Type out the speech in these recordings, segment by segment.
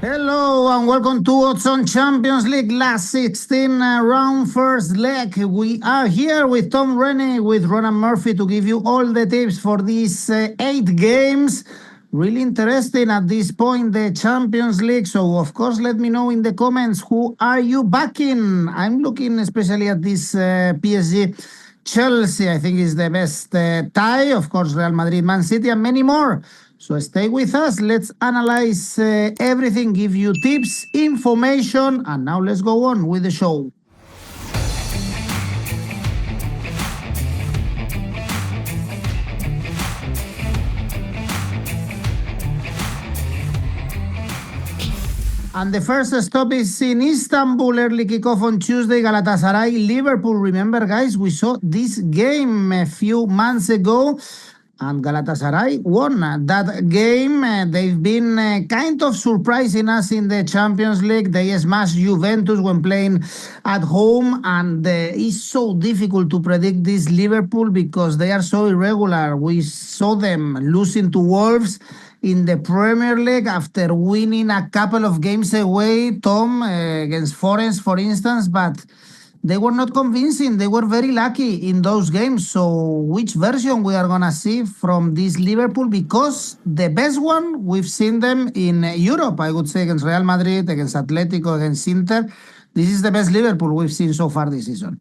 Hello and welcome to Odds on Champions League last 16 round first leg. We are here with Tom Rennie, with Ronan Murphy to give you all the tips for these 8 games. Really interesting at this point, the Champions League. So, of course, let me know in the comments, who are you backing? I'm looking especially at this PSG Chelsea. I think is the best tie. Of course, Real Madrid, Man City, and many more. So stay with us. Let's analyze everything, give you tips, information, and now let's go on with the show. And the first stop is in Istanbul. Early kickoff on Tuesday. Galatasaray, Liverpool. Remember, guys, we saw this game a few months ago, and Galatasaray won that game. They've been kind of surprising us in the Champions League. They smashed Juventus when playing at home, and it's so difficult to predict this Liverpool because they are so irregular. We saw them losing to Wolves in the Premier League after winning a couple of games away, Tom, against Forest, for instance, but they were not convincing. They were very lucky in those games. So which version we are going to see from this Liverpool? Because the best one, we've seen them in Europe, I would say, against Real Madrid, against Atlético, against Inter. This is the best Liverpool we've seen so far this season.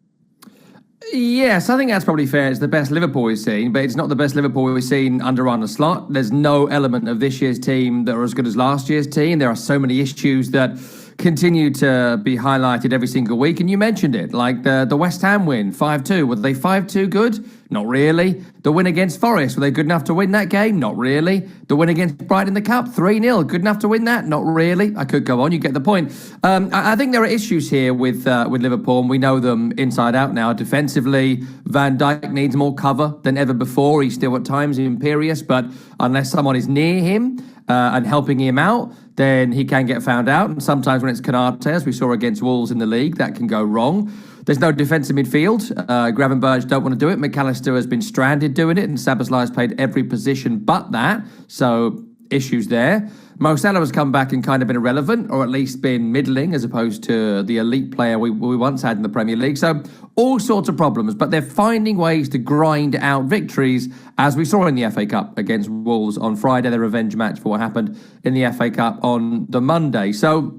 Yes, I think that's probably fair. It's the best Liverpool we've seen, but it's not the best Liverpool we've seen under Arne Slot. There's no element of this year's team that are as good as last year's team. There are so many issues that continue to be highlighted every single week, and you mentioned it, like the West Ham win, 5-2. Were they 5-2 good? Not really. The win against Forest, were they good enough to win that game? Not really. The win against Brighton in the Cup, 3-0, good enough to win that? Not really. I could go on, you get the point. I think there are issues here with Liverpool, and we know them inside out now. Defensively, Van Dijk needs more cover than ever before. He's still at times imperious, but unless someone is near him and helping him out, then he can get found out. And sometimes when it's 𝐿𝐿, as we saw against Wolves in the league, that can go wrong. There's no defensive midfield. Gravenberch don't want to do it. McAllister has been stranded doing it, and Szoboszlai's played every position but that. So issues there. Mo Salah has come back and kind of been irrelevant, or at least been middling, as opposed to the elite player we once had in the Premier League. So all sorts of problems, but they're finding ways to grind out victories, as we saw in the FA Cup against Wolves on Friday, the revenge match for what happened in the FA Cup on the Monday. So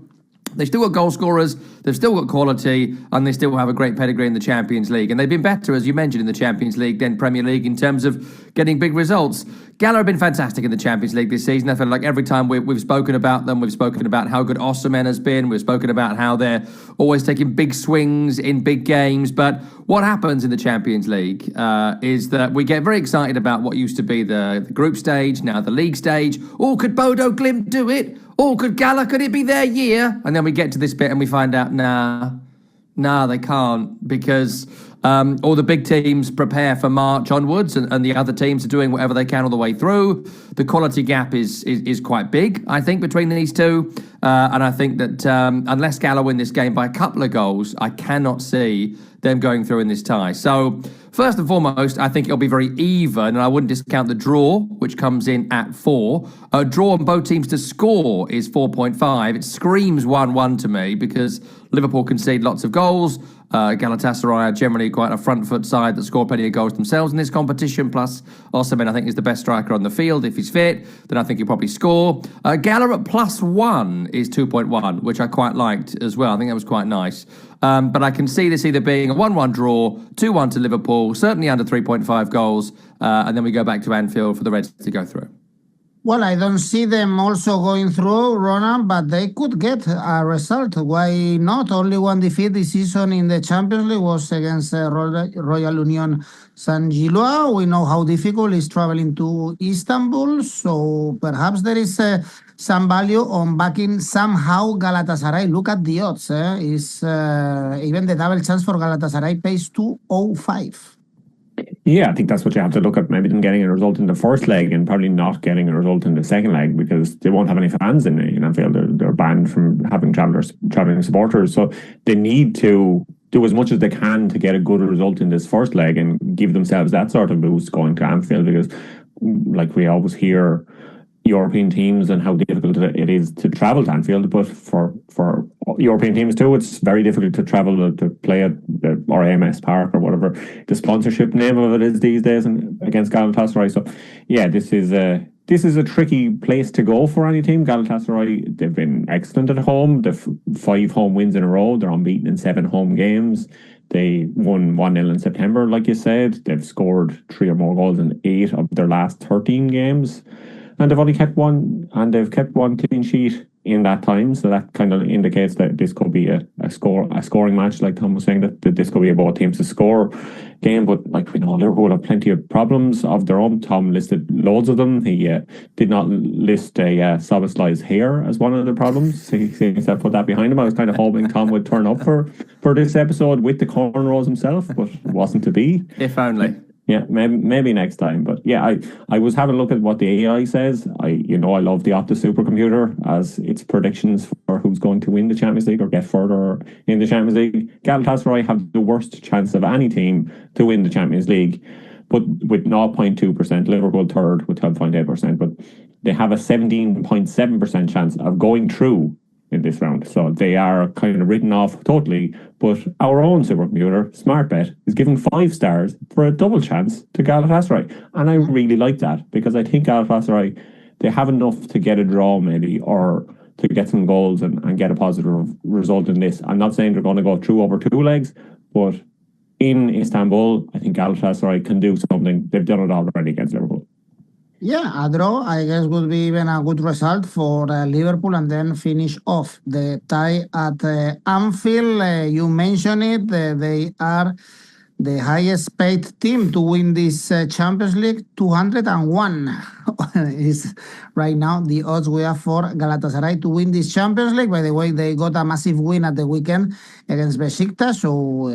they've still got goal scorers, they've still got quality, and they still have a great pedigree in the Champions League. And they've been better, as you mentioned, in the Champions League than Premier League in terms of getting big results. 𝐿𝐿 have been fantastic in the Champions League this season. I feel like every time we've spoken about them, we've spoken about how good 𝐿𝐴𝐵𝐷𝐻𝐿 has been, we've spoken about how they're always taking big swings in big games. But what happens in the Champions League is that we get very excited about what used to be the group stage, now the league stage. Oh, could Bodo Glimt do it? Oh, could 𝐿𝐿, could it be their year? And then we get to this bit and we find out, nah, they can't, because all the big teams prepare for March onwards, and the other teams are doing whatever they can all the way through. The quality gap is quite big, I think, between these two. And I think that unless 𝐿𝐿 win this game by a couple of goals, I cannot see them going through in this tie. So first and foremost, I think it'll be very even, and I wouldn't discount the draw, which comes in at 4. A draw on both teams to score is 4.5. It screams 1-1 to me, because Liverpool concede lots of goals. Galatasaray are generally quite a front foot side that score plenty of goals themselves in this competition. Plus, Osimhen, I think, is the best striker on the field. If he's fit, then I think he'll probably score. 𝐿𝐿 at +1 is 2.1, which I quite liked as well. I think that was quite nice. But I can see this either being a 1-1 draw, 2-1 to Liverpool, certainly under 3.5 goals, and then we go back to Anfield for the Reds to go through. Well, I don't see them also going through, Ronan, but they could get a result. Why not? Only one defeat this season in the Champions League was against Royal Union Saint-Gilloise. We know how difficult it is traveling to Istanbul, so perhaps there is some value on backing somehow Galatasaray. Look at the odds. Is even the double chance for Galatasaray pays 2.05. Yeah, I think that's what you have to look at. Maybe them getting a result in the first leg and probably not getting a result in the second leg, because they won't have any fans in Anfield. They're banned from having travelling supporters. So they need to do as much as they can to get a good result in this first leg and give themselves that sort of boost going to Anfield, because like we always hear, European teams and how difficult it is to travel to Anfield, but for European teams too, it's very difficult to travel to play at or AMS Park or whatever the sponsorship name of it is these days, and against Galatasaray. So yeah, this is a tricky place to go for any team. Galatasaray, they've been excellent at home. They've 5 home wins in a row. They're unbeaten in 7 home games. They won 1-0 in September, like you said. They've scored 3 or more goals in 8 of their last 13 games. And they've only kept one clean sheet in that time. So that kind of indicates that this could be a scoring match, like Tom was saying, that this could be a both teams to score game. But like we know, Liverpool have plenty of problems of their own. Tom listed loads of them. He did not list 𝐿𝐴𝐵𝐴 hair as one of the problems. He seems to have put that behind him. I was kind of hoping Tom would turn up for this episode with the cornrows himself, but it wasn't to be. If only. Yeah, maybe next time. But yeah, I was having a look at what the AI says. I love the Opta supercomputer as its predictions for who's going to win the Champions League or get further in the Champions League. Galatasaray have the worst chance of any team to win the Champions League, but with 0.2%. Liverpool third with 12.8%, but they have a 17.7% chance of going through in this round. So they are kind of written off totally. But our own supercomputer, SmartBet, is giving 5 stars for a double chance to Galatasaray. And I really like that, because I think Galatasaray, they have enough to get a draw maybe, or to get some goals and get a positive result in this. I'm not saying they're going to go through over 2 legs, but in Istanbul, I think Galatasaray can do something. They've done it already against Liverpool. Yeah, a draw, I guess, would be even a good result for Liverpool, and then finish off the tie at Anfield. You mentioned it, they are the highest paid team to win this Champions League. 201 is right now the odds we have for Galatasaray to win this Champions League. By the way, they got a massive win at the weekend against Besiktas, so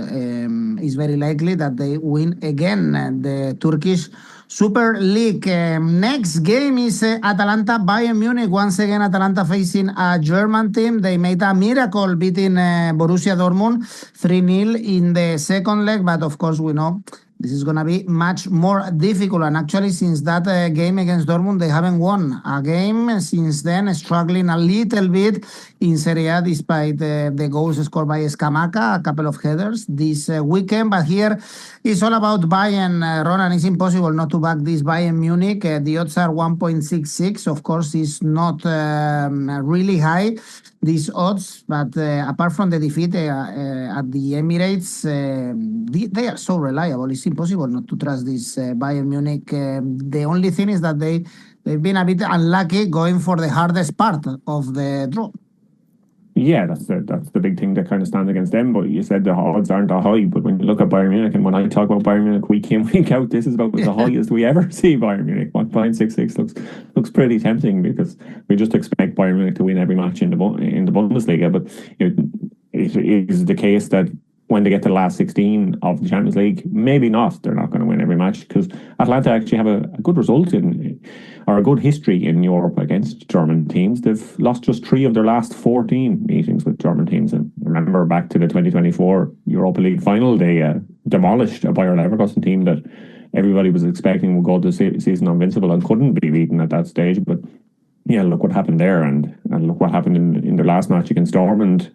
it's very likely that they win again the Turkish Super League. Next game is Atalanta Bayern Munich. Once again, Atalanta facing a German team. They made a miracle beating Borussia Dortmund 3-0 in the second leg, but of course we know this is going to be much more difficult. And actually, since that game against Dortmund, they haven't won a game since then, struggling a little bit in Serie A despite the goals scored by 𝐿𝐴𝐵𝐴, a couple of headers this weekend. But here it's all about Bayern. Ronan, it's impossible not to back this Bayern Munich. The odds are 1.66. Of course, it's not really high, these odds, but apart from the defeat at the Emirates, they are so reliable. It's impossible not to trust this Bayern Munich. The only thing is that they've been a bit unlucky going for the hardest part of the draw. Yeah, that's the big thing that kind of stands against them. But you said the odds aren't that high. But when you look at Bayern Munich, and when I talk about Bayern Munich week in, week out, this is about the highest we ever see Bayern Munich. 1.66 looks pretty tempting, because we just expect Bayern Munich to win every match in the Bundesliga. But it is the case that when they get to the last 16 of the Champions League, maybe not. They're not going to win every match, because Atalanta actually have a good result or a good history in Europe against German teams. They've lost just 3 of their last 14 meetings with German teams. And remember back to the 2024 Europa League final, they demolished a Bayer Leverkusen team that everybody was expecting would go to the season invincible and couldn't be beaten at that stage. But yeah, look what happened there, and look what happened in their last match against Dortmund.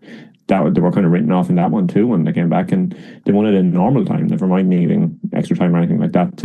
That they were kind of written off in that one too, and they came back and they won it in normal time, never mind needing extra time or anything like that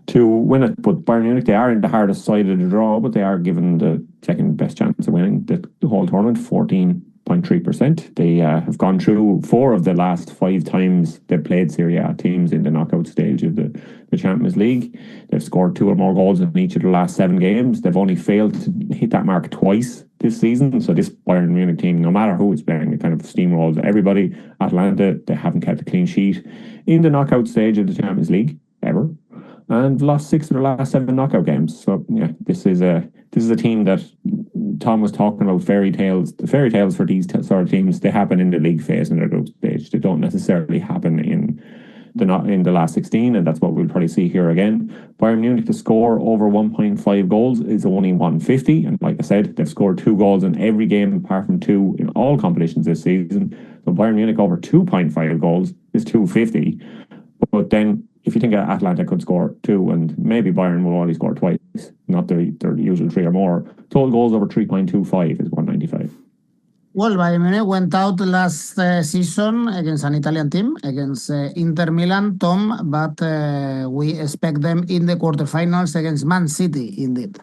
to win it. But Bayern Munich, they are in the hardest side of the draw, but they are given the second best chance of winning the whole tournament, 14.3%. They have gone through 4 of the last 5 times they've played Serie A teams in the knockout stage of the Champions League. They've scored 2 or more goals in each of the last 7 games. They've only failed to hit that mark twice this season. So this Bayern Munich team, no matter who is playing, it kind of steamrolls everybody. Atalanta, they haven't kept a clean sheet in the knockout stage of the Champions League ever, and lost 6 of their last 7 knockout games. So yeah, this is a team that Tom was talking about, fairy tales. The fairy tales for these sort of teams, they happen in the league phase and their group stage. They don't necessarily happen in the last 16, and that's what we'll probably see here again. Bayern Munich to score over 1.5 goals is only 150, and like I said, they've scored 2 goals in every game apart from 2 in all competitions this season. So Bayern Munich over 2.5 goals is 250. But then if you think Atalanta could score 2 and maybe Bayern will only score twice, not their usual 3 or more, total goals over 3.25 is 195. Well, Bayern Munich went out last season against an Italian team, against Inter Milan, Tom, but we expect them in the quarterfinals against Man City, indeed.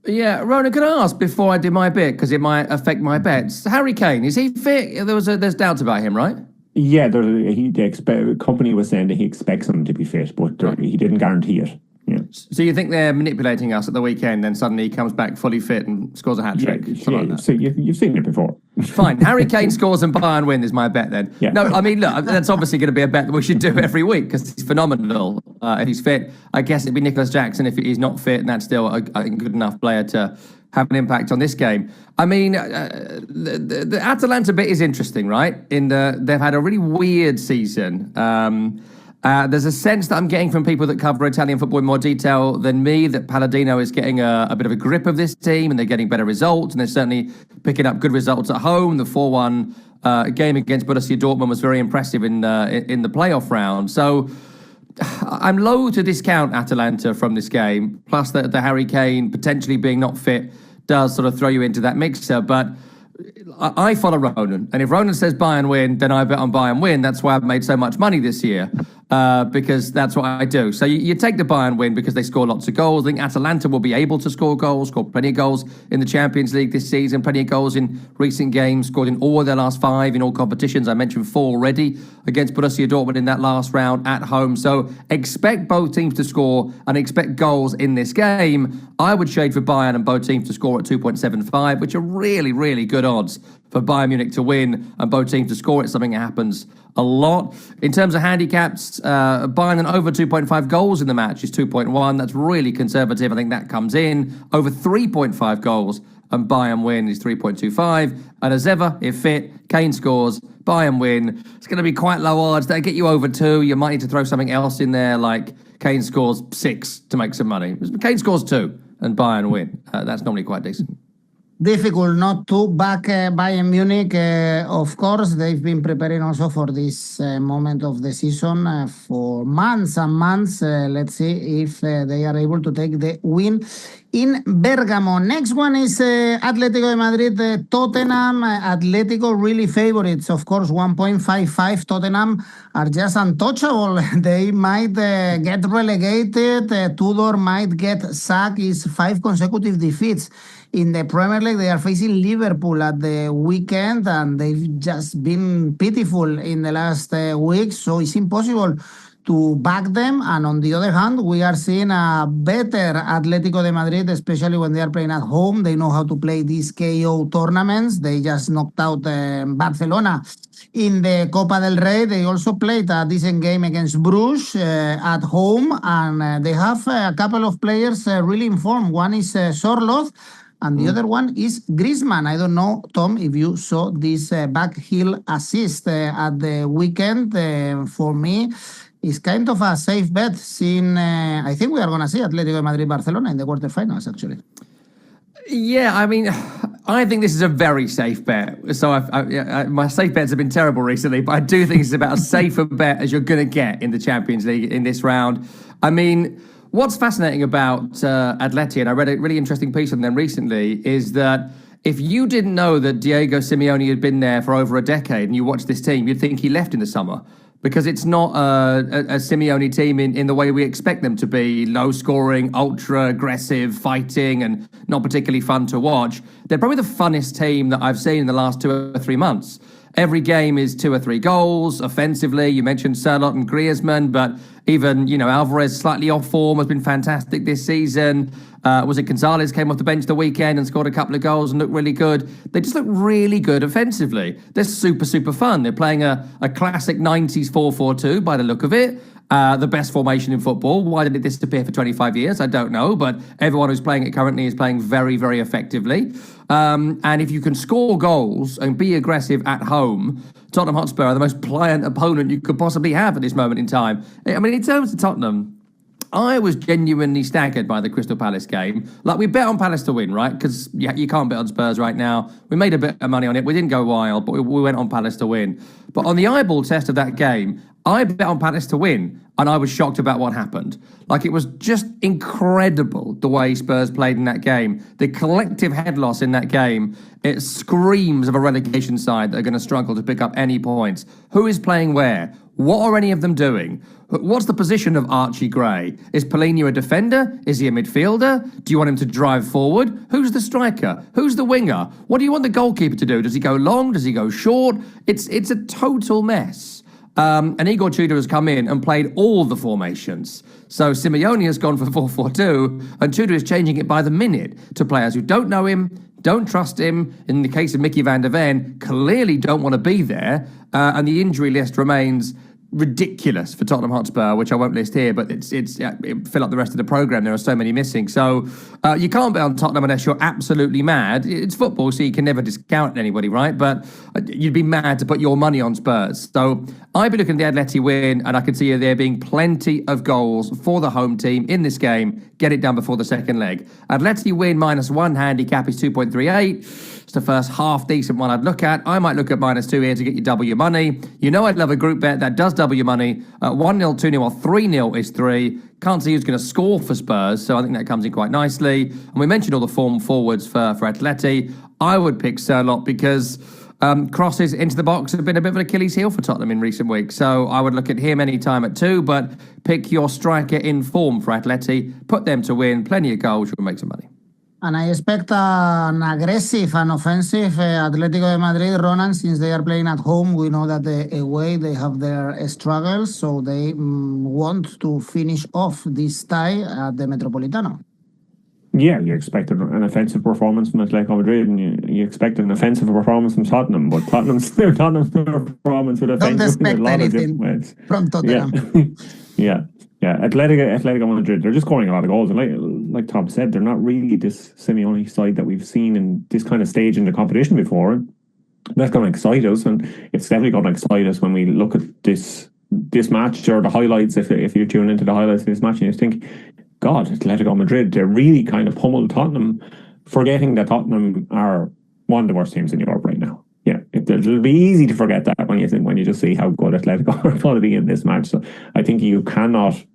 Yeah, Ronan, can I ask before I do my bit, because it might affect my bets? Harry Kane, is he fit? There's doubts about him, right? Yeah, the company was saying that he expects him to be fit, but he didn't guarantee it. Yeah. So you think they're manipulating us at the weekend, then suddenly he comes back fully fit and scores a hat-trick? You've seen it before. Fine. Harry Kane scores and Bayern win is my bet then. Yeah. No, I mean, look, that's obviously going to be a bet that we should do every week because he's phenomenal. If he's fit, I guess it'd be Nicholas Jackson if he's not fit, and that's still a good enough player to have an impact on this game. I mean, the Atalanta bit is interesting, right? They've had a really weird season. There's a sense that I'm getting from people that cover Italian football in more detail than me that Palladino is getting a bit of a grip of this team and they're getting better results and they're certainly picking up good results at home. The 4-1 game against Borussia Dortmund was very impressive in the playoff round. So I'm loath to discount Atalanta from this game, plus the Harry Kane potentially being not fit does sort of throw you into that mixer, but I follow Ronan, and if Ronan says Bayern win, then I bet on Bayern win. That's why I've made so much money this year, because that's what I do. So you take the Bayern win because they score lots of goals. I think Atalanta will be able to score plenty of goals in the Champions League this season, plenty of goals in recent games, scored in all of their last 5 in all competitions. I mentioned 4 already against Borussia Dortmund in that last round at home. So expect both teams to score and expect goals in this game. I would shade for Bayern and both teams to score at 2.75, which are really, really good odds for Bayern Munich to win and both teams to score. It's something that happens a lot. In terms of handicaps, Bayern and over 2.5 goals in the match is 2.1. That's really conservative. I think that comes in. Over 3.5 goals and Bayern win is 3.25. And as ever, if fit, Kane scores, Bayern win. It's going to be quite low odds. That'll get you over 2. You might need to throw something else in there, like Kane scores 6 to make some money. Kane scores 2 and Bayern win. That's normally quite decent. Difficult not to back Bayern Munich. Of course, they've been preparing also for this moment of the season for months and months. Let's see if they are able to take the win in Bergamo. Next one is Atlético de Madrid, Tottenham. Atletico really favorites, of course, 1.55. Tottenham are just untouchable. They might get relegated. Tudor might get sacked. It's 5 consecutive defeats. In the Premier League, they are facing Liverpool at the weekend, and they've just been pitiful in the last weeks, so it's impossible to back them. And on the other hand, we are seeing a better Atlético de Madrid, especially when they are playing at home. They know how to play these KO tournaments. They just knocked out Barcelona in the Copa del Rey. They also played a decent game against Bruges at home, and they have a couple of players really informed. One is Sorloth, and the other one is Griezmann. I don't know, Tom, if you saw this back heel assist at the weekend. For me, it's kind of a safe bet. I think we are going to see Atlético de Madrid-Barcelona in the quarterfinals, actually. Yeah, I mean, I think this is a very safe bet. So my safe bets have been terrible recently, but I do think it's about as safe a bet as you're going to get in the Champions League in this round. I mean, what's fascinating about Atleti, and I read a really interesting piece on them recently, is that if you didn't know that Diego Simeone had been there for over a decade and you watched this team, you'd think he left in the summer. Because it's not a Simeone team in the way we expect them to be, low-scoring, ultra-aggressive, fighting, and not particularly fun to watch. They're probably the funnest team that I've seen in the last 2 or 3 months. Every game is 2 or 3 goals offensively. You mentioned Sørloth and Griezmann, but even, Alvarez slightly off form has been fantastic this season. Was it Gonzalez came off the bench the weekend and scored a couple of goals and looked really good? They just look really good offensively. They're super, super fun. They're playing a classic 90s 4-4-2 by the look of it. The best formation in football. Why did it disappear for 25 years? I don't know, but everyone who's playing it currently is playing very, very effectively. And if you can score goals and be aggressive at home, Tottenham Hotspur are the most pliant opponent you could possibly have at this moment in time. I mean, in terms of Tottenham, I was genuinely staggered by the Crystal Palace game. Like, we bet on Palace to win, right? Because you can't bet on Spurs right now. We made a bit of money on it. We didn't go wild, but we went on Palace to win. But on the eyeball test of that game, I bet on Palace to win, and I was shocked about what happened. Like, it was just incredible the way Spurs played in that game. The collective head loss in that game, it screams of a relegation side that are going to struggle to pick up any points. Who is playing where? What are any of them doing? What's the position of 𝐬𝐭𝐴? Is Paulinho a defender? Is he a midfielder? Do you want him to drive forward? Who's the striker? Who's the winger? What do you want the goalkeeper to do? Does he go long? Does he go short? It's a total mess. And 𝐬𝐭𝐴 has come in and played all the formations. So Simeone has gone for 4-4-2, and Tudor is changing it by the minute to players who don't know him, don't trust him. In the case of Mickey van der Ven, clearly don't want to be there. And the injury list remains ridiculous for Tottenham Hotspur, which I won't list here, but it fill up the rest of the programme. There are so many missing. So you can't bet on Tottenham unless you're absolutely mad. It's football, so you can never discount anybody, right? But you'd be mad to put your money on Spurs. So I'd be looking at the Atleti win, and I can see there being plenty of goals for the home team in this game. Get it done before the second leg. Atleti win -1 handicap is 2.38. It's the first half decent one I'd look at. I might look at -2 here to get you double your money. You know I'd love a group bet that does double your money. 1-0, 2-0 or 3-0 is 3. Can't see who's going to score for Spurs, so I think that comes in quite nicely. And we mentioned all the form forwards for Atleti. I would pick 𝐸𝐿 because crosses into the box have been a bit of an Achilles heel for Tottenham in recent weeks. So I would look at him any time at 2, but pick your striker in form for Atleti. Put them to win. Plenty of goals. You'll make some money. And I expect an aggressive and offensive Atlético de Madrid, Ronan, since they are playing at home. We know that away they have their struggles, so they want to finish off this tie at the Metropolitano. Yeah, you expected an offensive performance from Atletico Madrid, and you expected an offensive performance from Tottenham, but Tottenham's performance with offensive. Don't expect anything from Tottenham. Yeah. Yeah, Atletico Madrid, they're just scoring a lot of goals. And like Tom said, they're not really this Simeone side that we've seen in this kind of stage in the competition before. That's going to excite us, and it's definitely going to excite us when we look at this match or the highlights. If you tune into the highlights of this match, and you think, God, Atletico Madrid, they're really kind of pummeled Tottenham, forgetting that Tottenham are one of the worst teams in Europe right now. Yeah, it'll be easy to forget that when you just see how good Atletico are going to be in this match. So I think you cannot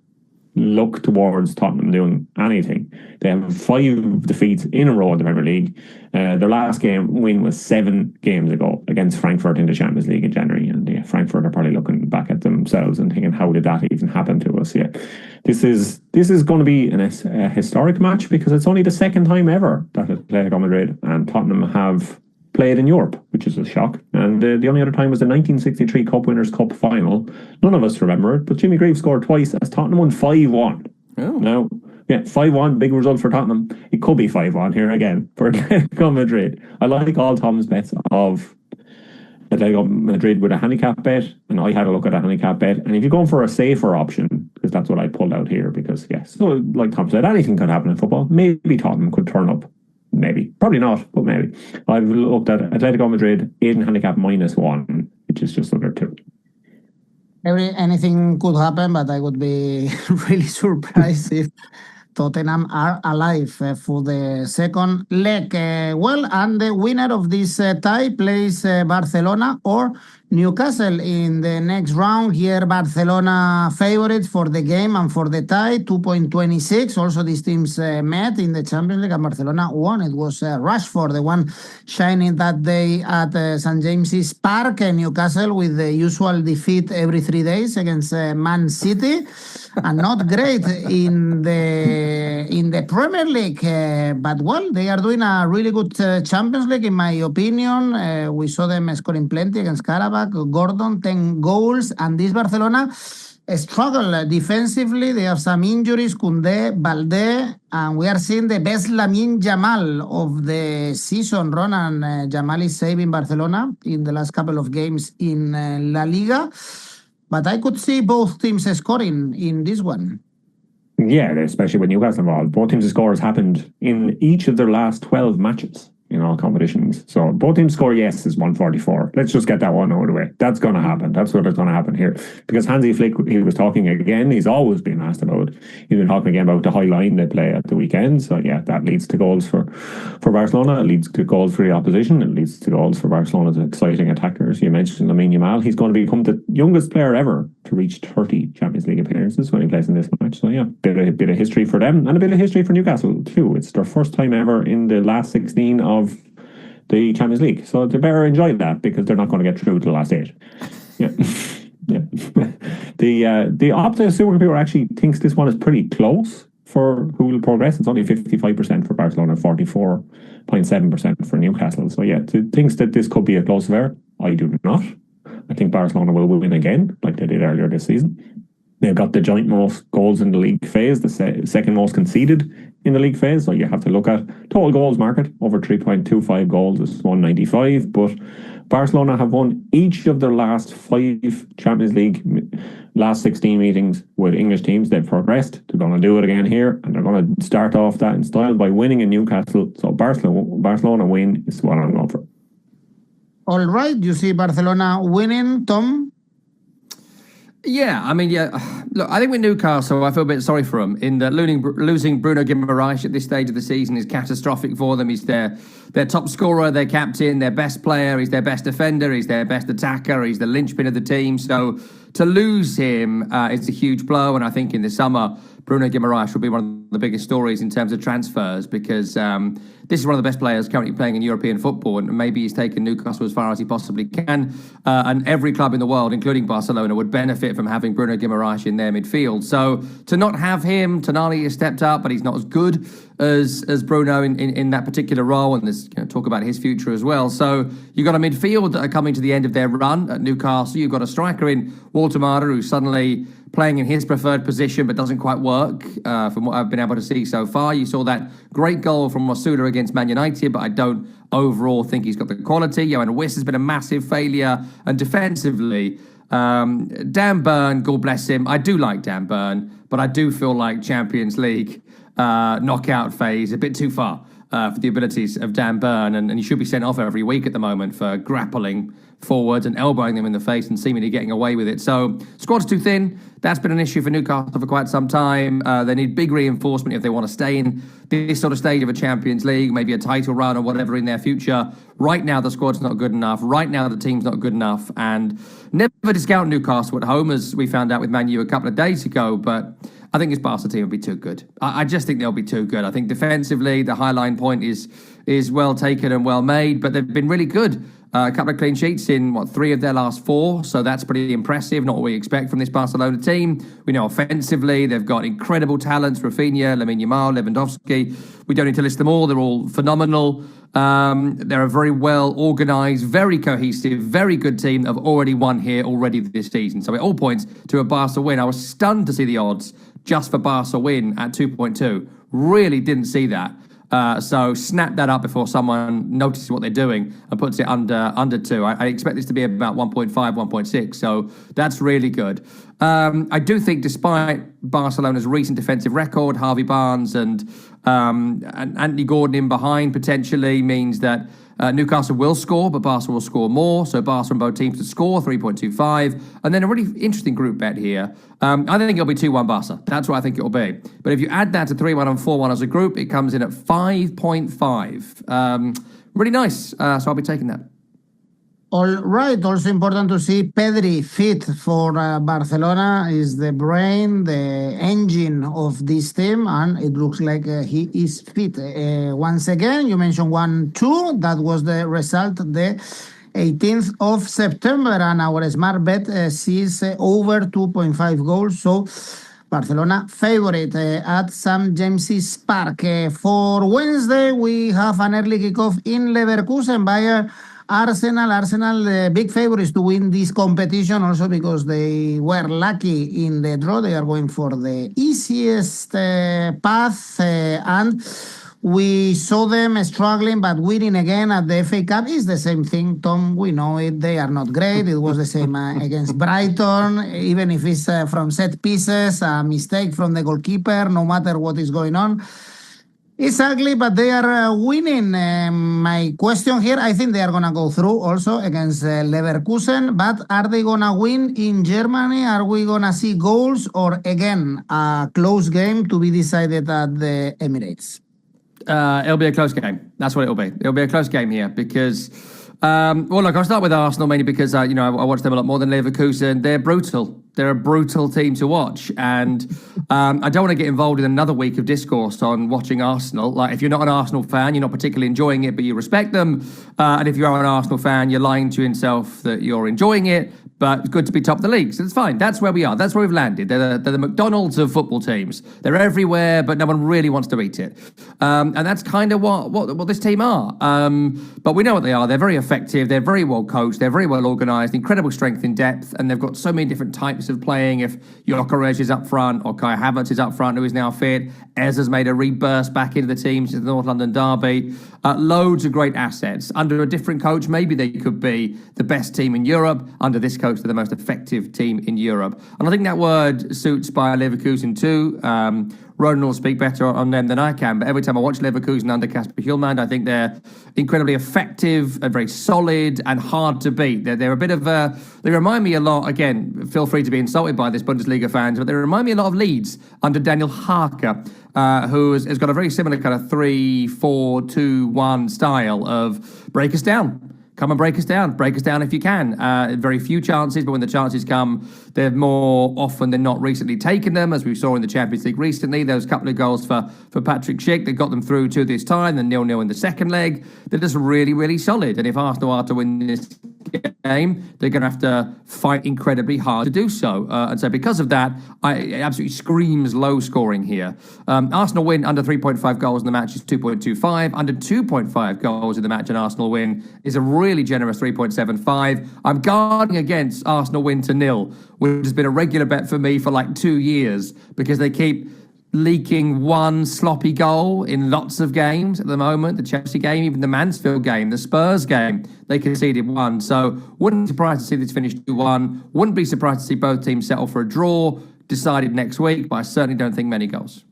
look towards Tottenham doing anything. They have 5 defeats in a row in the Premier League. Their last win was 7 games ago against Frankfurt in the Champions League in January. And yeah, Frankfurt are probably looking back at themselves and thinking, how did that even happen to us? Yeah, this is going to be a historic match because it's only the second time ever that Atletico Madrid and Tottenham have played in Europe, which is a shock. And the only other time was the 1963 Cup Winners' Cup final. None of us remember it, but Jimmy Greaves scored twice as Tottenham won 5-1. Oh. Now, yeah, 5-1, big result for Tottenham. It could be 5-1 here again for Atletico Madrid. I like all Tom's bets of Atletico Madrid with a handicap bet, and I had a look at a handicap bet. And if you're going for a safer option, because that's what I pulled out here, because yes, so like Tom said, anything could happen in football. Maybe Tottenham could turn up. Maybe. Probably not, but maybe. I've looked at Atletico Madrid, 8 handicap -1, which is just under 2. Anything could happen, but I would be really surprised if Tottenham are alive for the second leg. And the winner of this tie plays Barcelona or Newcastle in the next round. Here, Barcelona favorites for the game and for the tie, 2.26. Also, these teams met in the Champions League and Barcelona won. It was Rashford, the one shining that day at St. James's Park. Newcastle with the usual defeat every 3 days against Man City. And not great in the Premier League. But, well, they are doing a really good Champions League, in my opinion. We saw them scoring plenty against Karabakh. Gordon, 10 goals. And this Barcelona struggle defensively. They have some injuries, 𝐿𝐭𝐴, Balde. And we are seeing the best Lamine Yamal of the season. Ronan, Yamal is saving Barcelona in the last couple of games in La Liga. But I could see both teams scoring in this one. Yeah, especially with Newcastle involved. Both teams' scores happened in each of their last 12 matches in all competitions. So both teams score yes is 144. Let's just get that one out of the way. That's going to happen. That's what is going to happen here. Because Hansi Flick, he was talking again, he's always been asked about, he's been talking again about the high line they play at the weekend. So yeah, that leads to goals for Barcelona. It leads to goals for the opposition. It leads to goals for Barcelona's exciting attackers. You mentioned 𝐬𝐭𝐸. He's going to become the youngest player ever to reach 30 Champions League appearances when he plays in this match. So yeah, bit of history for them and a bit of history for Newcastle too. It's their first time ever in the last 16 of the Champions League. So they better enjoy that because they're not going to get through to the last 8. Yeah. Yeah. The opposite supercomputer actually thinks this one is pretty close for who will progress. It's only 55% for Barcelona, 44.7% for Newcastle. So yeah, it thinks that this could be a close affair. I do not. I think Barcelona will win again, like they did earlier this season. They've got the joint most goals in the league phase, the second most conceded in the league phase. So you have to look at total goals market. Over 3.25 goals is 195. But Barcelona have won each of their last 5 Champions League last 16 meetings with English teams. They've progressed. They're going to do it again here, and they're going to start off that in style by winning in Newcastle. So Barcelona win is what I'm going for. All right, you see Barcelona winning, Tom? Yeah, I mean, yeah. Look, I think with Newcastle, I feel a bit sorry for them in that losing Bruno 𝐬𝐵𝐸 at this stage of the season is catastrophic for them. He's their top scorer, their captain, their best player. He's their best defender. He's their best attacker. He's the linchpin of the team. So to lose him is a huge blow. And I think in the summer, Bruno 𝐬𝐵𝐸 will be one of the biggest stories in terms of transfers because this is one of the best players currently playing in European football, and maybe he's taken Newcastle as far as he possibly can. And every club in the world, including Barcelona, would benefit from having Bruno 𝐬𝐵𝐸 in their midfield. So to not have him, Tonali has stepped up, but he's not as good as Bruno in that particular role, and there's talk about his future as well. So you've got a midfield that are coming to the end of their run at Newcastle. You've got a striker in 𝐷𝗲𝗏 who's suddenly playing in his preferred position but doesn't quite work from what I've been able to see so far. You saw that great goal from Masouda against Man United, but I don't overall think he's got the quality. Johan Wiss has been a massive failure, and defensively, Dan Burn, God bless him, I do like Dan Burn, but I do feel like Champions League knockout phase a bit too far for the abilities of Dan Burn, and he should be sent off every week at the moment for grappling forwards and elbowing them in the face and seemingly getting away with it. So squad's too thin. That's been an issue for Newcastle for quite some time. They need big reinforcement if they want to stay in this sort of stage of a Champions League, maybe a title run or whatever in their future. Right now, the squad's not good enough. Right now, the team's not good enough. And never discount Newcastle at home, as we found out with Man U a couple of days ago. But I think this Barca team will be too good. I just think they'll be too good. I think defensively, the high line point is well taken and well made, but they've been really good. A couple of clean sheets in, 3 of their last 4, so that's pretty impressive, not what we expect from this Barcelona team. We know offensively, they've got incredible talents, Rafinha, Lamine Yamal, Lewandowski. We don't need to list them all, they're all phenomenal. They're a very well-organised, very cohesive, very good team that have already won here already this season. So it all points to a Barca win. I was stunned to see the odds just for Barca win at 2.2. Really didn't see that. So snap that up before someone notices what they're doing and puts it under 2. I expect this to be about 1.5, 1.6. So that's really good. I do think despite Barcelona's recent defensive record, Harvey Barnes and Anthony Gordon in behind potentially means that Newcastle will score, but Barca will score more. So Barca and both teams to score, 3.25. And then a really interesting group bet here. I think it'll be 2-1 Barca. That's what I think it'll be. But if you add that to 3-1 and 4-1 as a group, it comes in at 5.5. Really nice. So I'll be taking that. All right. Also important to see Pedri fit for Barcelona. Is the brain, the engine of this team, and it looks like he is fit. Once again, you mentioned 1-2. That was the result the 18th of September, and our smart bet sees over 2.5 goals. So Barcelona favorite at St. James's Park. For Wednesday, we have an early kickoff in Leverkusen by Arsenal. Arsenal, big favorites to win this competition, also because they were lucky in the draw. They are going for the easiest path, and we saw them struggling, but winning again at the FA Cup is the same thing, Tom. We know it. They are not great. It was the same against Brighton, even if it's from set pieces, a mistake from the goalkeeper, no matter what is going on. Exactly, but they are winning. My question here, I think they are going to go through also against Leverkusen, but are they going to win in Germany? Are we going to see goals or again a close game to be decided at the Emirates? It'll be a close game. That's what it'll be. It'll be a close game here because, well, look, I'll start with Arsenal mainly because, I watch them a lot more than Leverkusen. They're brutal. They're a brutal team to watch. And I don't want to get involved in another week of discourse on watching Arsenal. Like, if you're not an Arsenal fan, you're not particularly enjoying it, but you respect them. And if you are an Arsenal fan, you're lying to yourself that you're enjoying it. But it's good to be top of the league, so it's fine. That's where we are. That's where we've landed. They're the McDonald's of football teams. They're everywhere, but no one really wants to eat it. And that's kind of what this team are. But we know what they are. They're very effective. They're very well coached. They're very well organised. Incredible strength in depth. And they've got so many different types of playing. If 𝐬𝐭𝐚𝐲 is up front or 𝐜𝐿_𝐴𝐵𝐴𝐻 is up front, who is now fit. 𝐬𝐿𝐧𝐧𝐽𝐿 has made a rebirth back into the team since the North London derby. Loads of great assets. Under a different coach, maybe they could be the best team in Europe. Under this coach, they're the most effective team in Europe. And I think that word suits Bayer Leverkusen too. Ronan will speak better on them than I can, but every time I watch Leverkusen under 𝗂𝐿𝐴𝐵𝐴𝐻, I think they're incredibly effective and very solid and hard to beat. They're a bit of they remind me a lot, again, feel free to be insulted by this, Bundesliga fans, but they remind me a lot of Leeds under Daniel Harker, who has got a very similar kind of 3-4-2-1 style of break us down. Come and break us down if you can. Very few chances, but when the chances come, they've more often than not recently taken them, as we saw in the Champions League recently. There was a couple of goals for Patrick Schick that got them through to this time, then 0-0 in the second leg. They're just really, really solid. And if Arsenal are to win this game, they're going to have to fight incredibly hard to do so. And so because of that, it absolutely screams low scoring here. Arsenal win under 3.5 goals in the match is 2.25. Under 2.5 goals in the match, an Arsenal win is a really generous 3.75. I'm guarding against Arsenal win to 0, which has been a regular bet for me for like 2 years because they keep leaking one sloppy goal in lots of games at the moment. The Chelsea game, even the Mansfield game, the Spurs game, they conceded one. So wouldn't be surprised to see this finish 2-1. Wouldn't be surprised to see both teams settle for a draw, decided next week, but I certainly don't think many goals.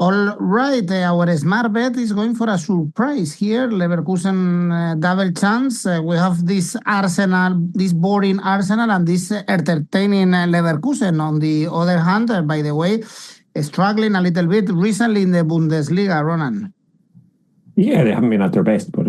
All right, our smart bet is going for a surprise here. Leverkusen double chance. We have this Arsenal, this boring Arsenal, and this entertaining Leverkusen. On the other hand, by the way, struggling a little bit recently in the Bundesliga, Ronan. Yeah, they haven't been at their best, but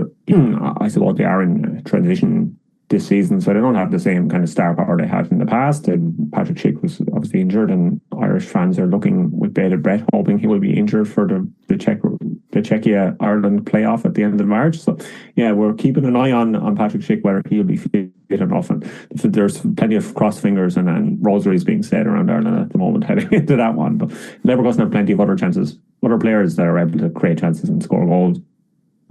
I suppose they are in transition this season, so they don't have the same kind of star power they had in the past. And Patrick Schick was obviously injured, and Irish fans are looking with bated breath, hoping he will be injured for the Czechia-Ireland playoff at the end of March. So, yeah, we're keeping an eye on Patrick Schick, whether he'll be fit enough. And there's plenty of cross fingers and rosaries being said around Ireland at the moment heading into that one. But Leverkusen have plenty of other chances, other players that are able to create chances and score goals.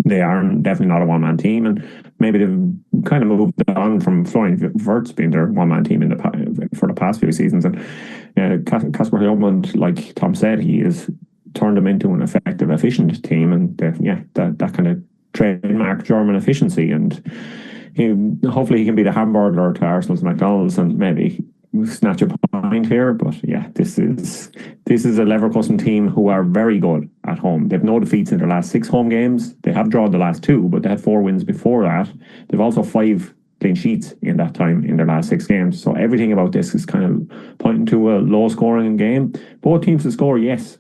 They are definitely not a one-man team, and maybe they've kind of moved on from Florian Wirtz being their one-man team for the past few seasons. And 𝗂𝐿𝐴𝐵𝐴𝐻, like Tom said, he has turned them into an effective, efficient team, and that kind of trademark German efficiency. And hopefully he can be the hamburger to Arsenal's McDonald's and maybe snatch a point here. But yeah, this is a Leverkusen team who are very good at home. They've no defeats in their last 6 home games. They have drawn the last 2, but they had 4 wins before that. They've also 5 clean sheets in that time in their last 6 games. So everything about this is kind of pointing to a low scoring game. Both teams to score, yes,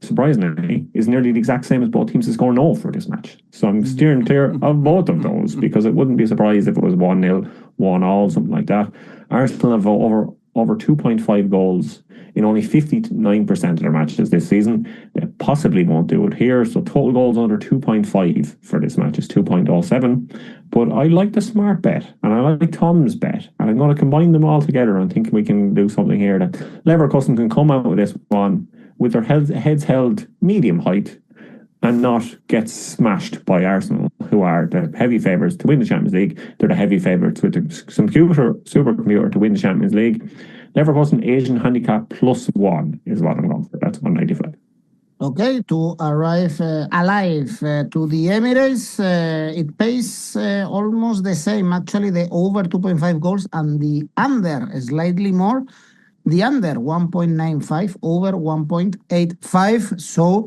surprisingly, is nearly the exact same as both teams to score no for this match. So I'm steering clear of both of those because it wouldn't be surprised if it was 1-0, 1-1, something like that. Arsenal have over 2.5 goals in only 59% of their matches this season. They possibly won't do it here. So total goals under 2.5 for this match is 2.07. But I like the smart bet and I like Tom's bet. And I'm going to combine them all together and think we can do something here that Leverkusen can come out with this one with their heads held medium height and not get smashed by Arsenal, who are the heavy favourites to win the Champions League. They're the heavy favourites with the supercomputer to win the Champions League. Leverkusen Asian handicap +1 is what I'm going for. That's 195. Okay, to arrive alive to the Emirates, it pays almost the same. Actually, the over 2.5 goals and the under slightly more. The under 1.95, over 1.85. So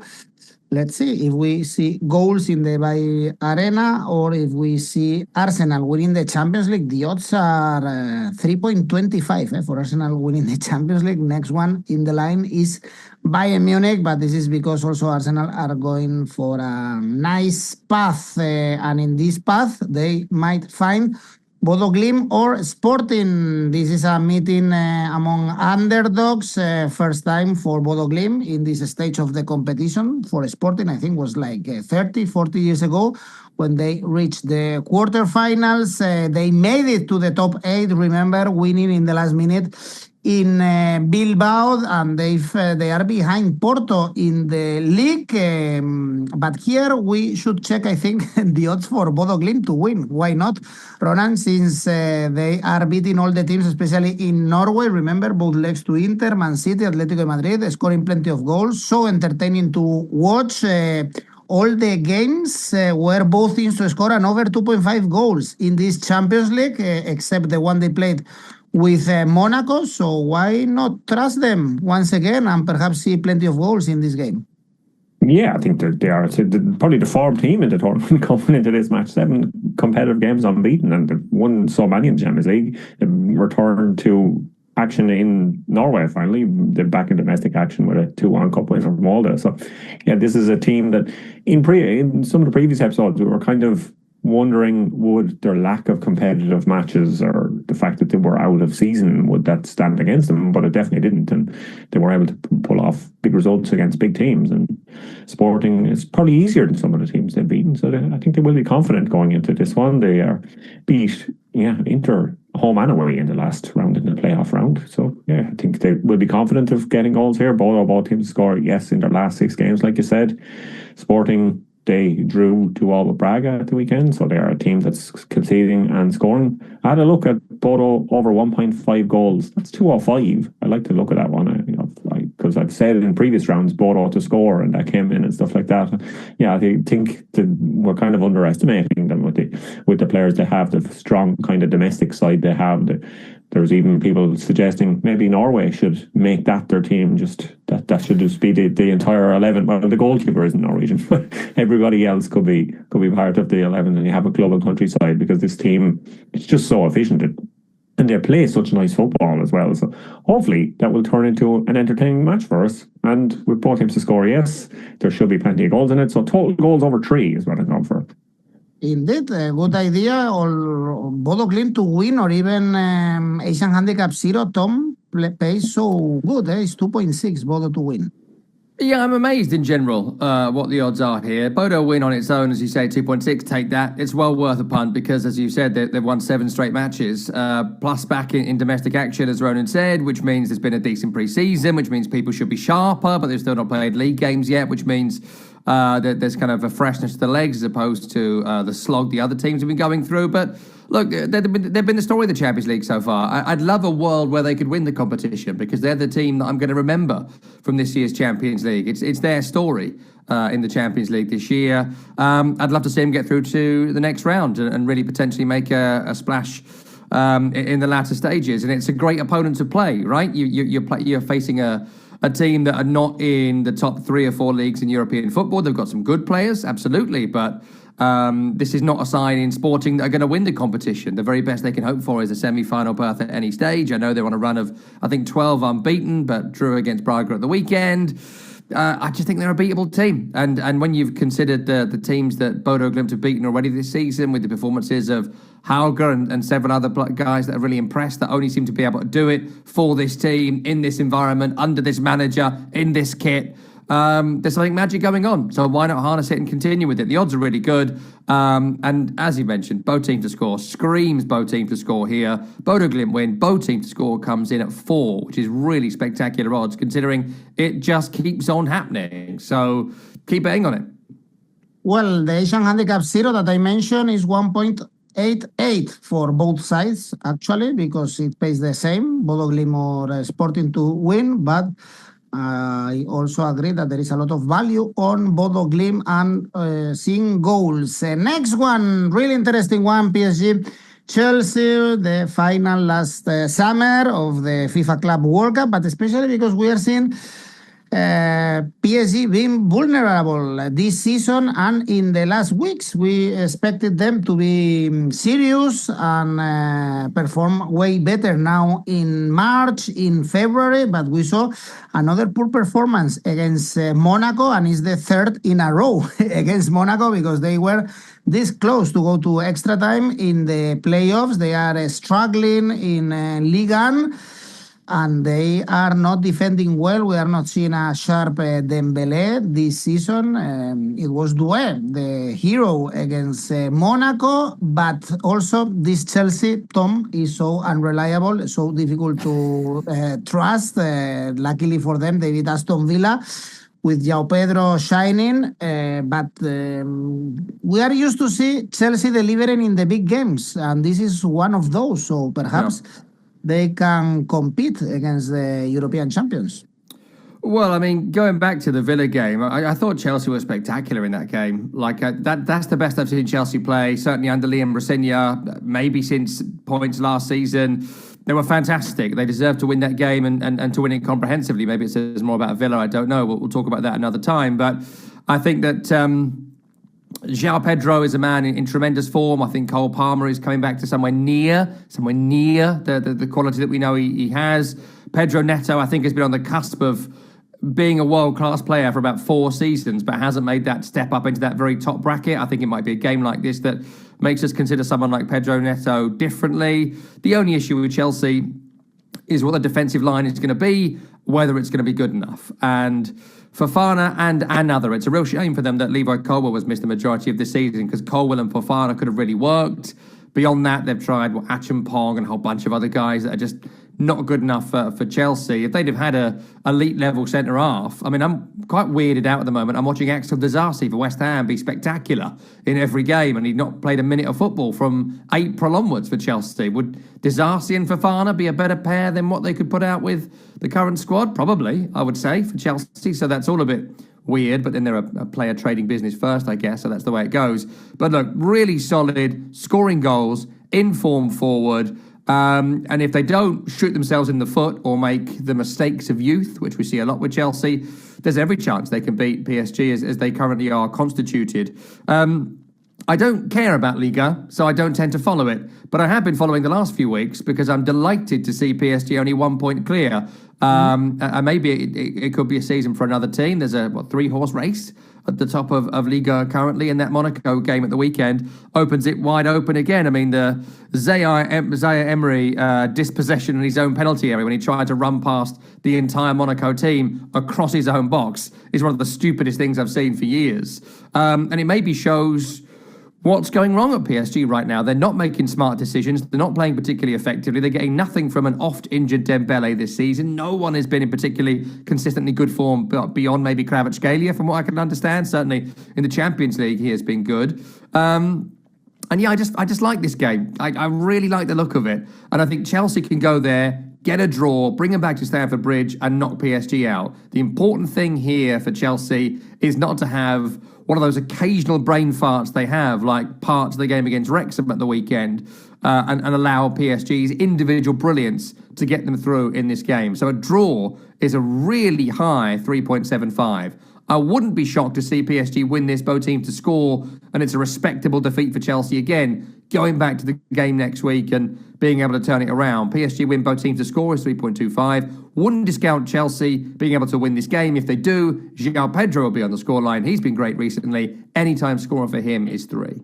Let's see if we see goals in the Bay Arena or if we see Arsenal winning the Champions League. The odds are 3.25 for Arsenal winning the Champions League. Next one in the line is Bayern Munich, but this is because also Arsenal are going for a nice path, and in this path they might find Bodo Glimt or Sporting. This is a meeting among underdogs. First time for Bodo Glimt in this stage of the competition. For Sporting, I think was like 30, 40 years ago when they reached the quarterfinals. They made it to the top 8, remember, winning in the last minute in Bilbao, and they are behind Porto in the league. But here we should check, I think, the odds for Bodo Glimt to win. Why not, Ronan? Since they are beating all the teams, especially in Norway. Remember, both legs to Inter, Man City, Atlético Madrid, scoring plenty of goals. So entertaining to watch. All the games were both teams to score an over 2.5 goals in this Champions League, except the one they played with Monaco. So why not trust them once again and perhaps see plenty of goals in this game? Yeah, I think they are probably the form team in the tournament coming into this match. 7 competitive games unbeaten, and they've won so many in the Champions League. They've returned to action in Norway finally. They're back in domestic action with a 2-1 cup win from Molde. So yeah, this is a team that in some of the previous episodes we were kind of wondering, would their lack of competitive matches or the fact that they were out of season, would that stand against them? But it definitely didn't, and they were able to pull off big results against big teams. And Sporting is probably easier than some of the teams they've beaten, so I think they will be confident going into this one. They are beat Inter home and away in the last round, in the playoff round. So yeah, I think they will be confident of getting goals here. Both teams score, yes, in their last 6 games, like you said. Sporting, they drew 2-2 with Braga at the weekend, so they are a team that's conceding and scoring. I had a look at Bodo over 1.5 goals. That's 205. I like to look at that one, because I've said in previous rounds Bodo to score, and that came in and stuff like that. Yeah, I think that we're kind of underestimating them with the players they have, the strong kind of domestic side they have. There's even people suggesting maybe Norway should make that their team. That should just be the entire 11. Well, the goalkeeper isn't Norwegian, but everybody else could be part of the 11, and you have a global countryside, because this team, it's just so efficient. And they play such nice football as well. So hopefully that will turn into an entertaining match for us. And with both teams to score, yes, there should be plenty of goals in it. So total goals over 3 is what I'm going for. Indeed, a good idea. Or Bodo Glimt to win, or even Asian handicap 0. Tom pays so good. It's 2.6 Bodo to win. Yeah, I'm amazed in general what the odds are here. Bodo win on its own, as you say, 2.6. Take that. It's well worth a punt because, as you said, they've won 7 straight matches, plus back in domestic action, as Ronan said, which means there's been a decent pre-season, which means people should be sharper, but they've still not played league games yet, which means that there's kind of a freshness to the legs as opposed to the slog the other teams have been going through. But look, they've been the story of the Champions League so far. I'd love a world where they could win the competition, because they're the team that I'm going to remember from this year's Champions League. It's their story in the Champions League this year. I'd love to see them get through to the next round and really potentially make a splash in the latter stages. And it's a great opponent to play, right? You're facing a team that are not in the top 3 or 4 leagues in European football. They've got some good players, absolutely, but this is not a sign in Sporting that are going to win the competition. The very best they can hope for is a semi-final berth at any stage. I know they're on a run of, I think, 12 unbeaten, but drew against Braga at the weekend. I just think they're a beatable team. And when you've considered the teams that Bodo Glimt have beaten already this season, with the performances of 𝐜𝐭𝐴 and several other guys that are really impressed, that only seem to be able to do it for this team, in this environment, under this manager, in this kit, there's something magic going on. So why not harness it and continue with it? The odds are really good. And as you mentioned, both teams to score. Screams both teams to score here. Bodo Glimt win. Both teams to score comes in at 4, which is really spectacular odds, considering it just keeps on happening. So keep betting on it. Well, the Asian handicap 0 that I mentioned is 1.88 for both sides, actually, because it pays the same, Bodo Glimt or Sporting to win. But I also agree that there is a lot of value on Bodo Glimt and seeing goals. Next one, really interesting one, PSG Chelsea, the final last summer of the FIFA Club World Cup, but especially because we are seeing PSG being vulnerable this season, and in the last weeks we expected them to be serious and perform way better now in March, in February, but we saw another poor performance against Monaco, and it's the third in a row against Monaco, because they were this close to go to extra time in the playoffs. They are struggling in Ligue 1, and they are not defending well. We are not seeing a sharp 𝗀𝗵𝗫 this season. It was 𝗀𝗫, the hero against Monaco, but also this Chelsea, Tom, is so unreliable, so difficult to trust. Luckily for them, they beat Aston Villa with João Pedro shining, but we are used to see Chelsea delivering in the big games, and this is one of those, so perhaps they can compete against the European champions. Well, I mean, going back to the Villa game, I thought Chelsea was spectacular in that game. Like, that's the best I've seen Chelsea play, certainly under Liam Rossigna, maybe since points last season. They were fantastic. They deserved to win that game and to win it comprehensively. Maybe it says more about Villa, I don't know. We'll talk about that another time. But I think that João Pedro is a man in tremendous form. I think Cole Palmer is coming back to somewhere near the quality that we know he has. Pedro Neto, I think, has been on the cusp of being a world-class player for about 4 seasons, but hasn't made that step up into that very top bracket. I think it might be a game like this that makes us consider someone like Pedro Neto differently. The only issue with Chelsea is what the defensive line is going to be, whether it's going to be good enough. And Fofana and another, it's a real shame for them that Levi Colwill was missed the majority of the season, because Colwill and Fofana could have really worked. Beyond that, they've tried 𝐻𝐴𝐺 and a whole bunch of other guys that are just not good enough for Chelsea. If they'd have had a elite level centre half, I mean, I'm quite weirded out at the moment. I'm watching 𝐿𝐿𝐴𝐺𝐷𝗏 for West Ham be spectacular in every game, and he'd not played a minute of football from April onwards for Chelsea. Would 𝐷𝗏𝗏 and Fofana be a better pair than what they could put out with the current squad? Probably, I would say, for Chelsea. So that's all a bit weird, but then they're a player trading business first, I guess, so that's the way it goes. But look, really solid, scoring goals, in form forward. And if they don't shoot themselves in the foot or make the mistakes of youth, which we see a lot with Chelsea, there's every chance they can beat PSG as they currently are constituted. I don't care about Liga, so I don't tend to follow it. But I have been following the last few weeks because I'm delighted to see PSG only 1 point clear. And maybe it could be a season for another team. There's a 3-horse race at the top of Liga currently, and that Monaco game at the weekend opens it wide open again. I mean, the Zaire Emery dispossession in his own penalty area when he tried to run past the entire Monaco team across his own box is one of the stupidest things I've seen for years. And it maybe shows what's going wrong at PSG right now. They're not making smart decisions. They're not playing particularly effectively. They're getting nothing from an oft-injured 𝗀𝗵𝗫 this season. No one has been in particularly consistently good form beyond maybe 𝗀𝐿𝐴𝐺𝐷𝗏, from what I can understand. Certainly in the Champions League, he has been good. And yeah, I just like this game. I really like the look of it. And I think Chelsea can go there, get a draw, bring them back to Stamford Bridge and knock PSG out. The important thing here for Chelsea is not to have one of those occasional brain farts they have, like parts of the game against Wrexham at the weekend, and allow PSG's individual brilliance to get them through in this game. So a draw is a really high 3.75. I wouldn't be shocked to see PSG win this, both teams to score, and it's a respectable defeat for Chelsea again, going back to the game next week and being able to turn it around. PSG win both teams to score is 3.25. Wouldn't discount Chelsea being able to win this game. If they do, João Pedro will be on the scoreline. He's been great recently. Anytime scorer for him is 3.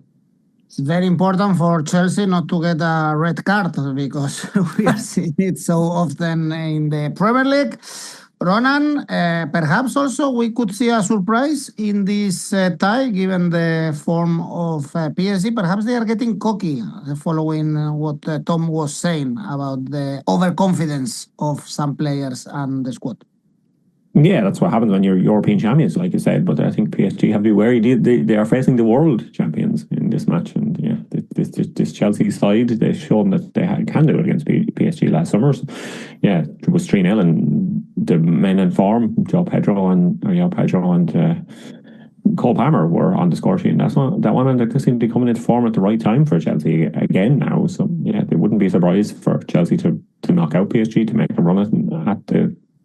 It's very important for Chelsea not to get a red card, because we are seeing it so often in the Premier League. Ronan, perhaps also we could see a surprise in this tie, given the form of PSG. Perhaps they are getting cocky, following what Tom was saying about the overconfidence of some players and the squad. Yeah, that's what happens when you're European champions, like you said. But I think PSG have to be wary. They are facing the world champions in this match, and yeah, this Chelsea side, they've shown that they can do it against PSG last summer. So, yeah, it was 3-0, and the men in form, João Pedro and Cole Palmer, were on the score sheet. And that one, and they seem to be coming into form at the right time for Chelsea again now. So yeah, they wouldn't be surprised for Chelsea to knock out PSG, to make a run at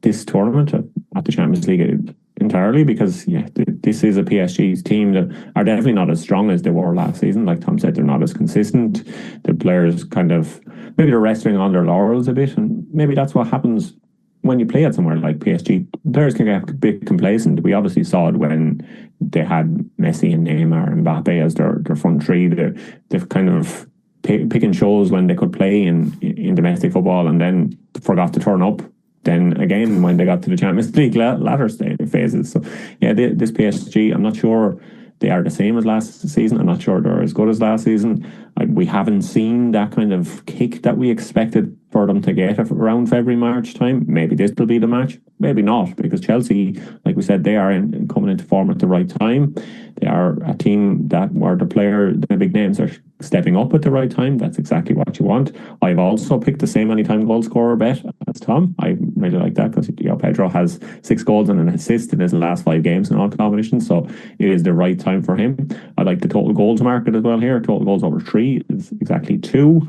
this tournament. at the Champions League entirely, because this is a PSG's team that are definitely not as strong as they were last season. Like Tom said, they're not as consistent. The players kind of, maybe they're resting on their laurels a bit, and maybe that's what happens when you play at somewhere like PSG. Players can get a bit complacent. We obviously saw it when they had Messi and Neymar and Mbappe as their front three. They've kind of pick and chose when they could play in domestic football, and then forgot to turn up then again when they got to the Champions League latter phases. So this PSG, I'm not sure they are the same as last season. I'm not sure they're as good as last season. We haven't seen that kind of kick that we expected for them to get around February, March time. Maybe this will be the match. Maybe not, because Chelsea, like we said, they are coming into form at the right time. They are a team where the big names are stepping up at the right time. That's exactly what you want. I've also picked the same anytime goal scorer bet as Tom. I really like that because Pedro has 6 goals and an assist in his last 5 games in all competitions, so it is the right time for him. I like the total goals market as well here. Total goals over 3 is exactly 2.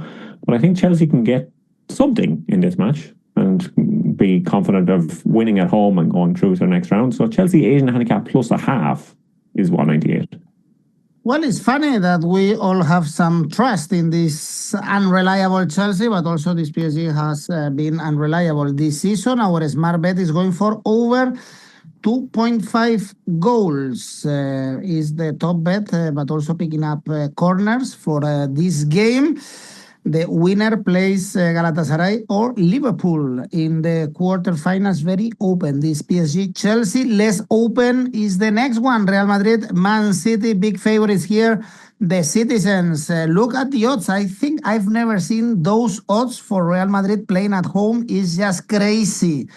But I think Chelsea can get something in this match and be confident of winning at home and going through to the next round. So Chelsea Asian handicap plus a half is 198. Well, it's funny that we all have some trust in this unreliable Chelsea, but also this PSG has been unreliable this season. Our smart bet is going for over 2.5 goals is the top bet, but also picking up corners for this game. The winner plays Galatasaray or Liverpool in the quarterfinals. Very open, this PSG Chelsea. Less open is the next one. Real Madrid, Man City, big favorites here. The citizens, look at the odds. I think I've never seen those odds for Real Madrid playing at home. Is just crazy.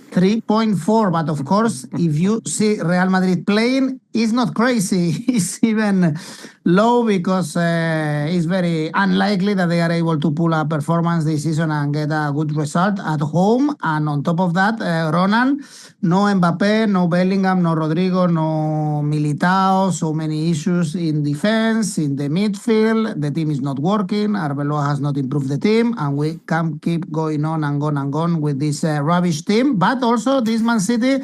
3.4, but of course, if you see Real Madrid playing, it's not crazy. It's even low because it's very unlikely that they are able to pull a performance this season and get a good result at home. And on top of that, Ronan, no Mbappe, no Bellingham, no Rodrigo, no Militao. So many issues in defense, in the midfield. The team is not working. Arbeloa has not improved the team, and we can keep going on and on with this rubbish team. But also, this Man City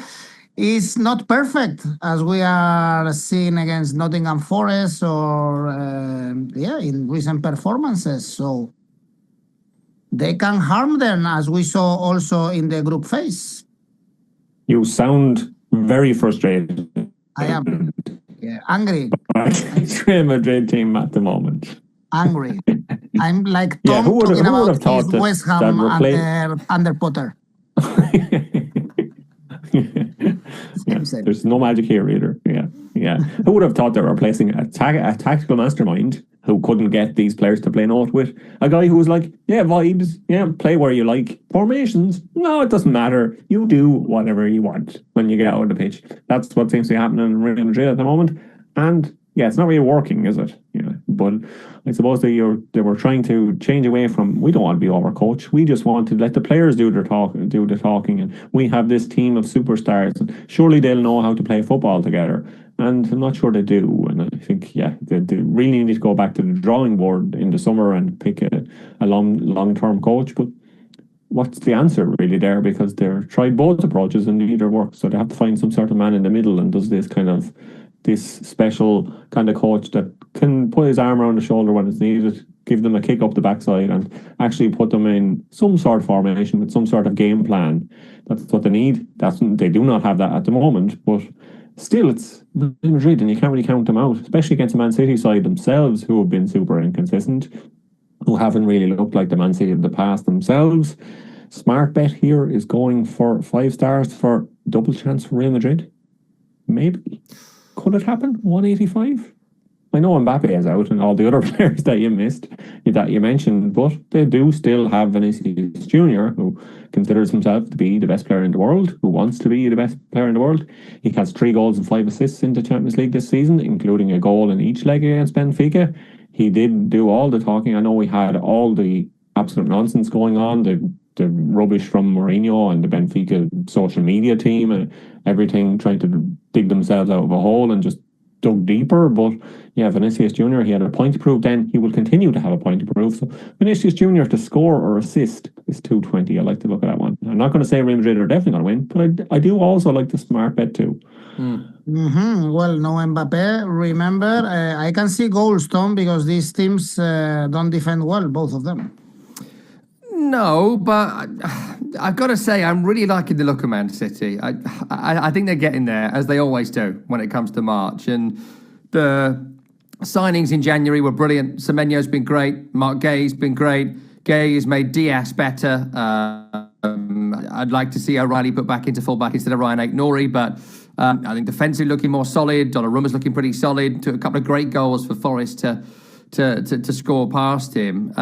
is not perfect, as we are seeing against Nottingham Forest or in recent performances. So they can harm them, as we saw also in the group phase. You sound very frustrated. I am angry. Real Madrid team at the moment. Angry. I'm like Tom who would have thought his West Ham under Potter. There's no magic here either. Who would have thought they were replacing a tactical mastermind who couldn't get these players to play note with a guy who was like, vibes, play where you like. Formations, no, it doesn't matter. You do whatever you want when you get out on the pitch. That's what seems to be happening in Real Madrid at the moment. And it's not really working, is it? But I suppose they were trying to change away from, we don't want to be overcoached. We just want to let the players do the talking, and we have this team of superstars, and surely they'll know how to play football together. And I'm not sure they do. And I think, they really need to go back to the drawing board in the summer and pick a long-term coach. But what's the answer really there? Because they're tried both approaches and neither works. So they have to find some sort of man in the middle and does this special kind of coach that can put his arm around the shoulder when it's needed, give them a kick up the backside, and actually put them in some sort of formation with some sort of game plan. That's what they need. They do not have that at the moment, but still, it's Real Madrid, and you can't really count them out, especially against the Man City side themselves, who have been super inconsistent, who haven't really looked like the Man City of the past themselves. Smart bet here is going for 5 stars for double chance for Real Madrid. Maybe. Could it happen? 185? I know Mbappe is out and all the other players that you mentioned, but they do still have Vinicius Jr., who considers himself to be the best player in the world, who wants to be the best player in the world. He has 3 goals and 5 assists in the Champions League this season, including a goal in each leg against Benfica. He did do all the talking. I know we had all the absolute nonsense going on, the rubbish from Mourinho and the Benfica social media team and everything, trying to dig themselves out of a hole and just dug deeper. But yeah, Vinicius Junior, he had a point to prove. Then he will continue to have a point to prove. So Vinicius Junior to score or assist is 220. I like to look at that one. I'm not going to say Real Madrid are definitely going to win, but I do also like the smart bet too. Well, no Mbappe. Remember, I can see goals, Tom, because these teams don't defend well, both of them. No, but I've got to say, I'm really liking the look of Man City. I think they're getting there, as they always do when it comes to March. And the signings in January were brilliant. Semenyo's been great. Marc Guéhi's been great. Guéhi has made Diaz better. I'd like to see O'Reilly put back into fullback instead of Ryan Aït-Nouri, but I think defensively looking more solid. Donnarumma's looking pretty solid. Took a couple of great goals for Forest to score past him.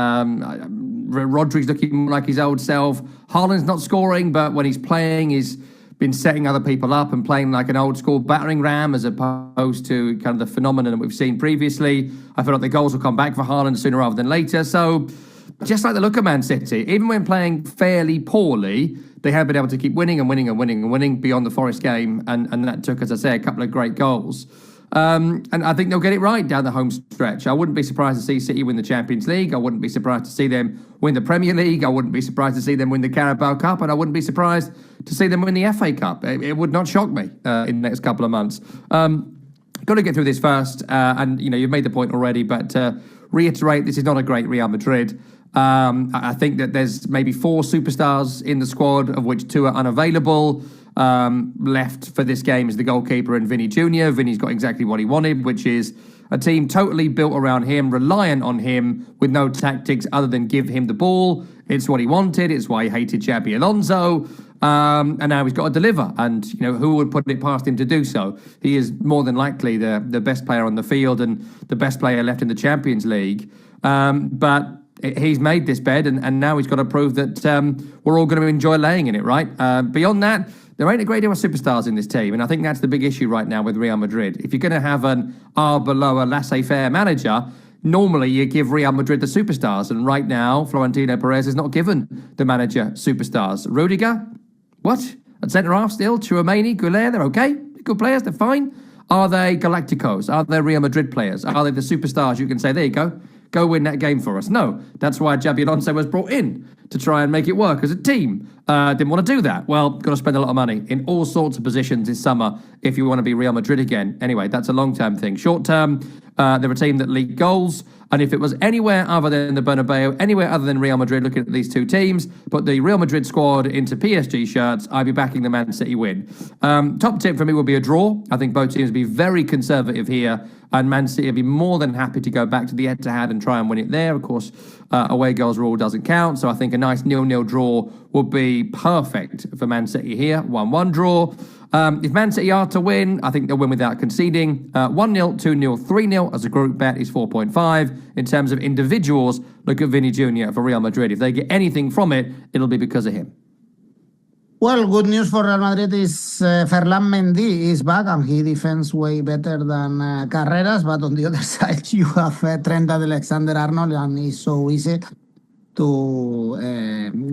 Rodri's looking like his old self. Haaland's not scoring, but when he's playing, he's been setting other people up and playing like an old school battering ram as opposed to kind of the phenomenon that we've seen previously. I feel like the goals will come back for Haaland sooner rather than later. So just like the look of Man City, even when playing fairly poorly, they have been able to keep winning and winning and winning and winning beyond the Forest game. And that took, as I say, a couple of great goals. And I think they'll get it right down the home stretch. I wouldn't be surprised to see City win the Champions League. I wouldn't be surprised to see them win the Premier League. I wouldn't be surprised to see them win the Carabao Cup. And I wouldn't be surprised to see them win the FA Cup. It would not shock me in the next couple of months. Got to get through this first. And, you've made the point already. But reiterate, this is not a great Real Madrid. I think that there's maybe 4 superstars in the squad, of which 2 are unavailable. Left for this game is the goalkeeper and Vinny Jr. Vinny's got exactly what he wanted, which is a team totally built around him, reliant on him, with no tactics other than give him the ball. It's what he wanted. It's why he hated 𝐿𝐵𝐵 Alonso. And now he's got to deliver. And, who would put it past him to do so? He is more than likely the best player on the field and the best player left in the Champions League. But he's made this bed, and now he's got to prove that we're all going to enjoy laying in it, right? Beyond that, there ain't a great deal of superstars in this team, and I think that's the big issue right now with Real Madrid. If you're going to have an 𝗷𝗏 laissez-faire manager, normally you give Real Madrid the superstars, and right now, Florentino Perez has not given the manager superstars. Rudiger? What? At centre-half still? 𝐿𝐵𝐴, 𝗀𝐿𝐴, they're okay? They're good players, they're fine. Are they Galacticos? Are they Real Madrid players? Are they the superstars you can say, there you go win that game for us? No, that's why 𝗵𝐵𝐵 Alonso was brought in, to try and make it work as a team. Didn't want to do that. Well, got to spend a lot of money in all sorts of positions this summer if you want to be Real Madrid again. Anyway, that's a long-term thing. Short-term, they're a team that leak goals. And if it was anywhere other than the Bernabeu, anywhere other than Real Madrid, looking at these 2 teams, put the Real Madrid squad into PSG shirts, I'd be backing the Man City win. Top tip for me would be a draw. I think both teams will be very conservative here, and Man City will be more than happy to go back to the Etihad and try and win it there. Of course, away goals rule doesn't count, so I think a nice 0-0 draw would be perfect for Man City here. 1-1 draw. If Man City are to win, I think they'll win without conceding. 1-0, 2-0, 3-0 as a group bet is 4.5. In terms of individuals, look at Vinny Jr. for Real Madrid. If they get anything from it, it'll be because of him. Well, good news for Real Madrid is Ferland Mendy is back, and he defends way better than Carreras. But on the other side, you have Trent Alexander-Arnold, and it's so easy to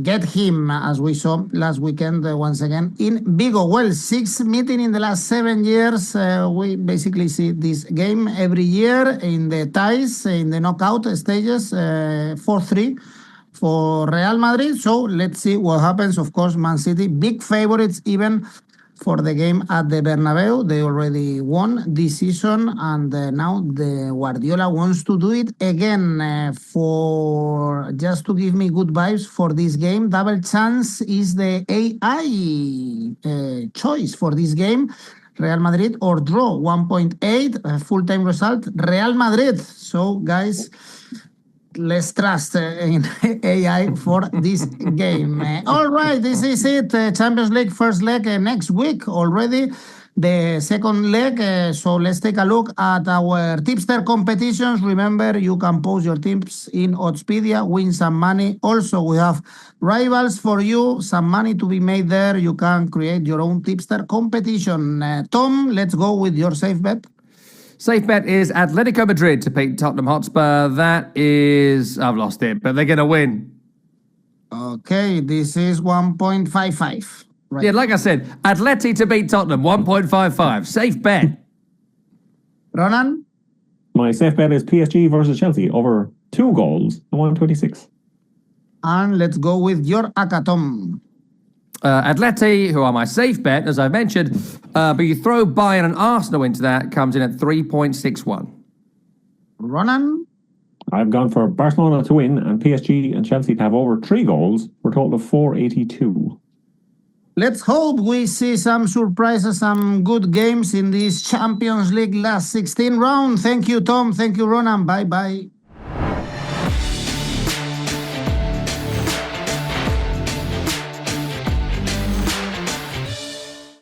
get him, as we saw last weekend, once again, in Vigo. Well, 6 meetings in the last 7 years. We basically see this game every year in the ties, in the knockout stages, 4-3 for Real Madrid. So let's see what happens. Of course, Man City, big favorites even for the game at the Bernabeu. They already won this season, and now the Guardiola wants to do it again. For just to give me good vibes for this game, double chance is the AI choice for this game. Real Madrid or draw, 1.8 full-time result, Real Madrid. So guys, let's trust in AI for this game. All right, this is it. Champions League first leg next week already. The second leg. So let's take a look at our tipster competitions. Remember, you can post your tips in Oddspedia, win some money. Also, we have rivals for you, some money to be made there. You can create your own tipster competition. Tom, let's go with your safe bet. Safe bet is Atlético Madrid to beat Tottenham Hotspur. That is, I've lost it, but they're going to win. Okay, this is 1.55. Right. Yeah, like I said, Atleti to beat Tottenham, 1.55. Safe bet. Ronan? My safe bet is PSG versus Chelsea over 2 goals and 126. And let's go with your ACCA, Tom. Atleti, who are my safe bet, as I mentioned, but you throw Bayern and Arsenal into that, comes in at 3.61. Ronan? I've gone for Barcelona to win and PSG and Chelsea to have over 3 goals for a total of 482. Let's hope we see some surprises, some good games in this Champions League last 16 round. Thank you, Tom. Thank you, Ronan. Bye-bye.